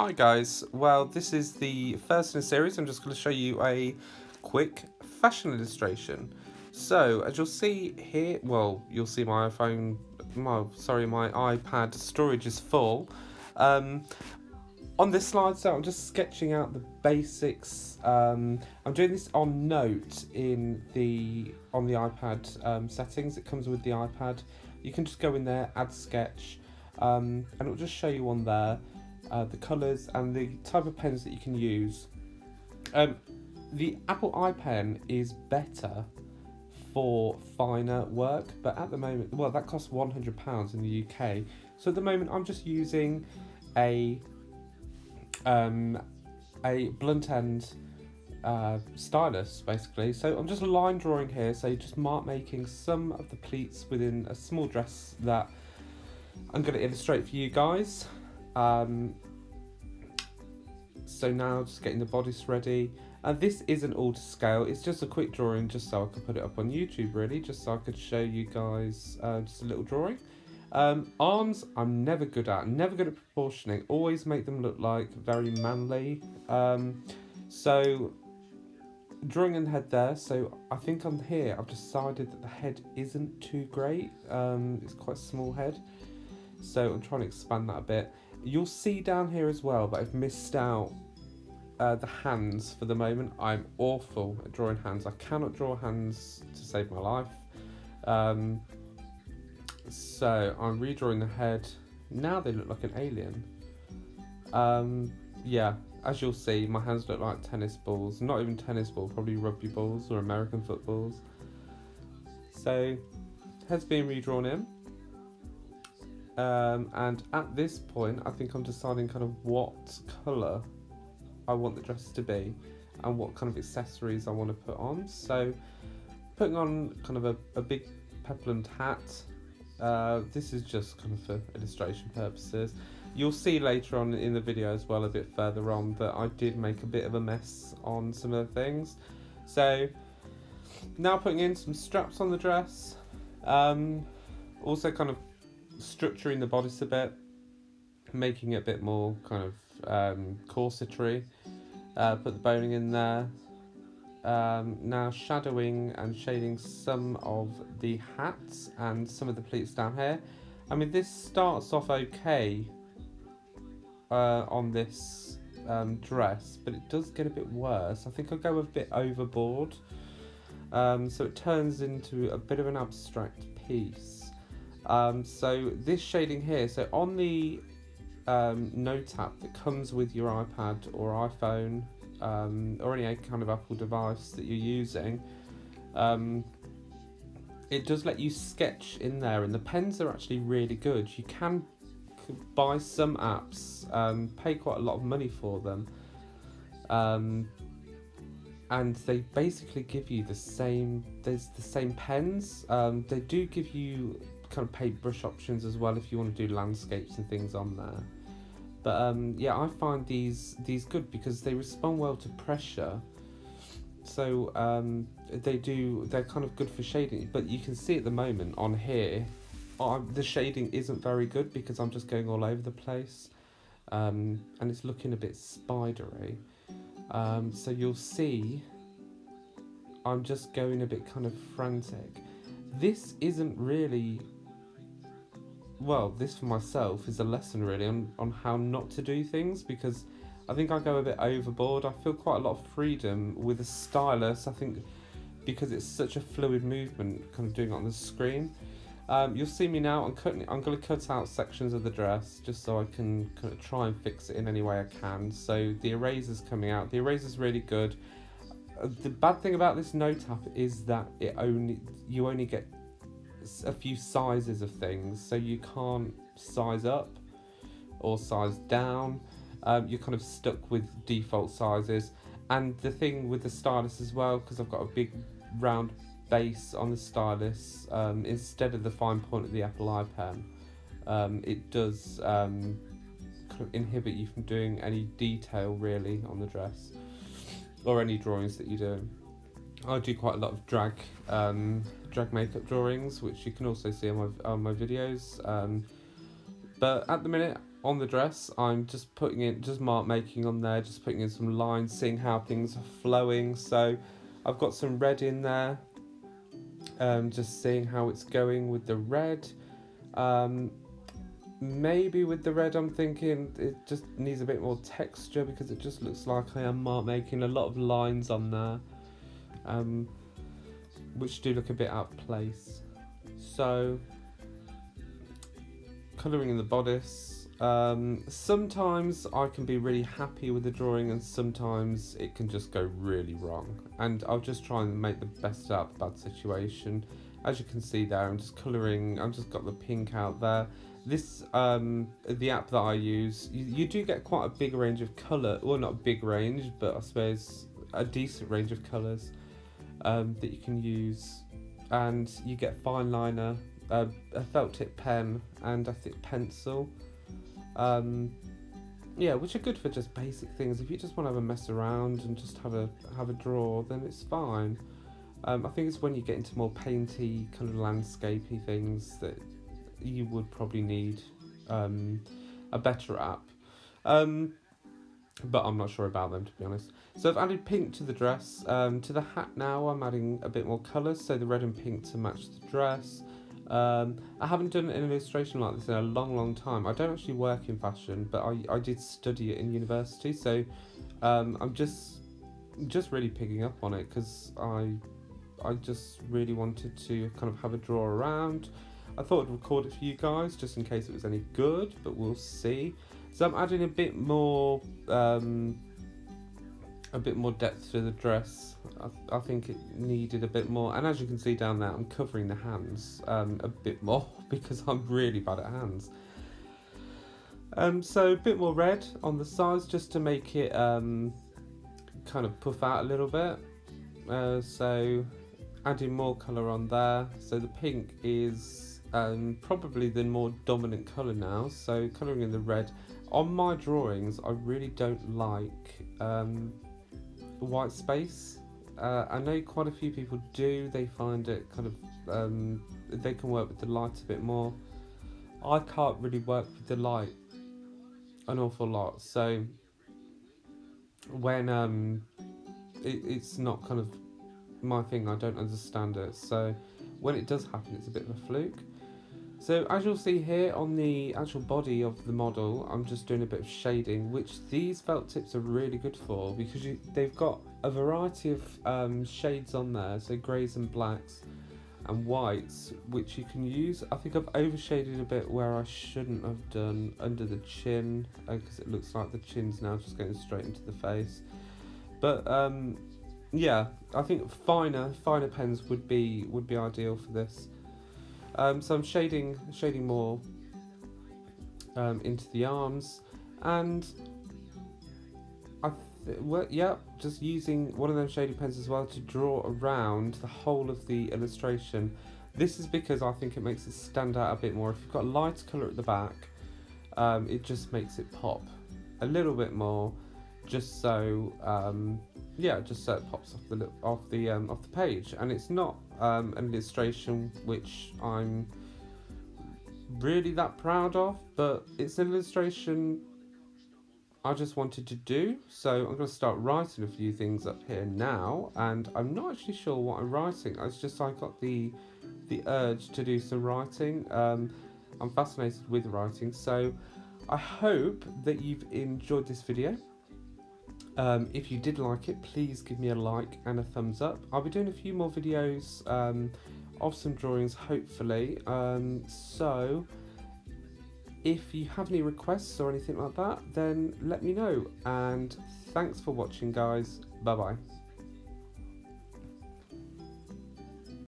Hi guys, well this is the first in a series. I'm just going to show you a quick fashion illustration. So as you'll see here, well you'll see my iPhone, my iPad storage is full. On this slide, so I'm just sketching out the basics. I'm doing this on Note on the iPad settings. It comes with the iPad. You can just go in there, add sketch, and it'll just show you on there the colours and the type of pens that you can use. The Apple iPen is better for finer work, but at the moment, well, that costs £100 in the UK. So at the moment, I'm just using a blunt end stylus basically. So I'm just line drawing here, so just making some of the pleats within a small dress that I'm going to illustrate for you guys. So now just getting the bodice ready, and this isn't all to scale, it's just a quick drawing just so I could put it up on YouTube, really, just so I could show you guys just a little drawing. Arms I'm never good at proportioning, always make them look like very manly. So drawing in the head there, so I think on here I've decided that the head isn't too great. It's quite a small head, so I'm trying to expand that a bit. You'll see down here as well, but I've missed out the hands for the moment. I'm awful at drawing hands. I cannot draw hands to save my life. So I'm redrawing the head. Now they look like an alien. Yeah, as you'll see, my hands look like tennis balls. Not even tennis balls, probably rugby balls or American footballs. So, head's being redrawn in. And at this point, I think I'm deciding kind of what colour I want the dress to be and what kind of accessories I want to put on. So, putting on kind of a big peplum hat. This is just kind of for illustration purposes. You'll see later on in the video as well, a bit further on, that I did make a bit of a mess on some of the things. So now putting in some straps on the dress, also kind of structuring the bodice a bit, making it a bit more kind of corsetry. Put the boning in there. Now shadowing and shading some of the hats and some of the pleats down here. I mean, this starts off okay on this dress, but it does get a bit worse. I think I'll go a bit overboard, so it turns into a bit of an abstract piece. So this shading here, so on the note app that comes with your iPad or iPhone, or any kind of Apple device that you're using, it does let you sketch in there, and the pens are actually really good. You can buy some apps, pay quite a lot of money for them, and they basically give you the same pens. They do give you kind of paintbrush options as well if you want to do landscapes and things on there. But yeah, I find these good because they respond well to pressure. So they're kind of good for shading. But you can see at the moment on here, the shading isn't very good because I'm just going all over the place, and it's looking a bit spidery. So you'll see I'm just going a bit kind of frantic. This isn't really... Well, this for myself is a lesson really on how not to do things, because I think I go a bit overboard. I feel quite a lot of freedom with a stylus, I think, because it's such a fluid movement, kind of doing it on the screen. You'll see me now, I'm going to cut out sections of the dress just so I can kind of try and fix it in any way I can. So the eraser's coming out. The eraser's really good. The bad thing about this note app is that you only get a few sizes of things, so you can't size up or size down. You're kind of stuck with default sizes. And the thing with the stylus as well, because I've got a big round base on the stylus, instead of the fine point of the Apple iPen, it does kind of inhibit you from doing any detail really on the dress or any drawings that you do. I do quite a lot of drag makeup drawings, which you can also see on my videos. But at the minute, on the dress, I'm just putting in, just mark making on there, just putting in some lines, seeing how things are flowing. So I've got some red in there, just seeing how it's going with the red. Maybe with the red, I'm thinking it just needs a bit more texture because it just looks like I am mark making a lot of lines on there, which do look a bit out of place. So, colouring in the bodice. Sometimes I can be really happy with the drawing, and sometimes it can just go really wrong. And I'll just try and make the best out of the bad situation. As you can see there, I'm just colouring. I've just got the pink out there. This, the app that I use, you do get quite a big range of colour. Well, not a big range, but I suppose a decent range of colours that you can use. And you get fine liner, a felt tip pen, and I think pencil. Yeah, which are good for just basic things. If you just want to have a mess around and just have a draw, then it's fine. I think it's when you get into more painty, kind of landscapey things that you would probably need a better app. But I'm not sure about them, to be honest. So I've added pink to the dress. To the hat now, I'm adding a bit more colours, so the red and pink to match the dress. I haven't done an illustration like this in a long time. I don't actually work in fashion, but I did study it in university, so I'm just really picking up on it because I just really wanted to kind of have a draw around. I thought I'd record it for you guys just in case it was any good, but we'll see. So I'm adding a bit more depth to the dress. I think it needed a bit more, and as you can see down there, I'm covering the hands a bit more because I'm really bad at hands. So a bit more red on the sides just to make it kind of puff out a little bit. So adding more colour on there. So the pink is probably the more dominant colour now, so colouring in the red. On my drawings, I really don't like white space. I know quite a few people do, they find it kind of, they can work with the light a bit more. I can't really work with the light an awful lot, so when it's not kind of my thing, I don't understand it, so when it does happen, it's a bit of a fluke. So as you'll see here on the actual body of the model, I'm just doing a bit of shading, which these felt tips are really good for because they've got a variety of shades on there, so greys and blacks and whites, which you can use. I think I've overshaded a bit where I shouldn't have done under the chin because it looks like the chin's now just going straight into the face. But yeah, I think finer pens would be ideal for this. So I'm shading more into the arms, and just using one of them shading pens as well to draw around the whole of the illustration. This is because I think it makes it stand out a bit more. If you've got a light colour at the back, it just makes it pop a little bit more, just so just so it pops off the page. And it's not an illustration which I'm really that proud of, but it's an illustration I just wanted to do. So I'm going to start writing a few things up here now, and I'm not actually sure what I'm writing. It's just I got the urge to do some writing. I'm fascinated with writing, so I hope that you've enjoyed this video. If you did like it, please give me a like and a thumbs up. I'll be doing a few more videos of some drawings, hopefully. So if you have any requests or anything like that, then let me know. And thanks for watching, guys. Bye bye.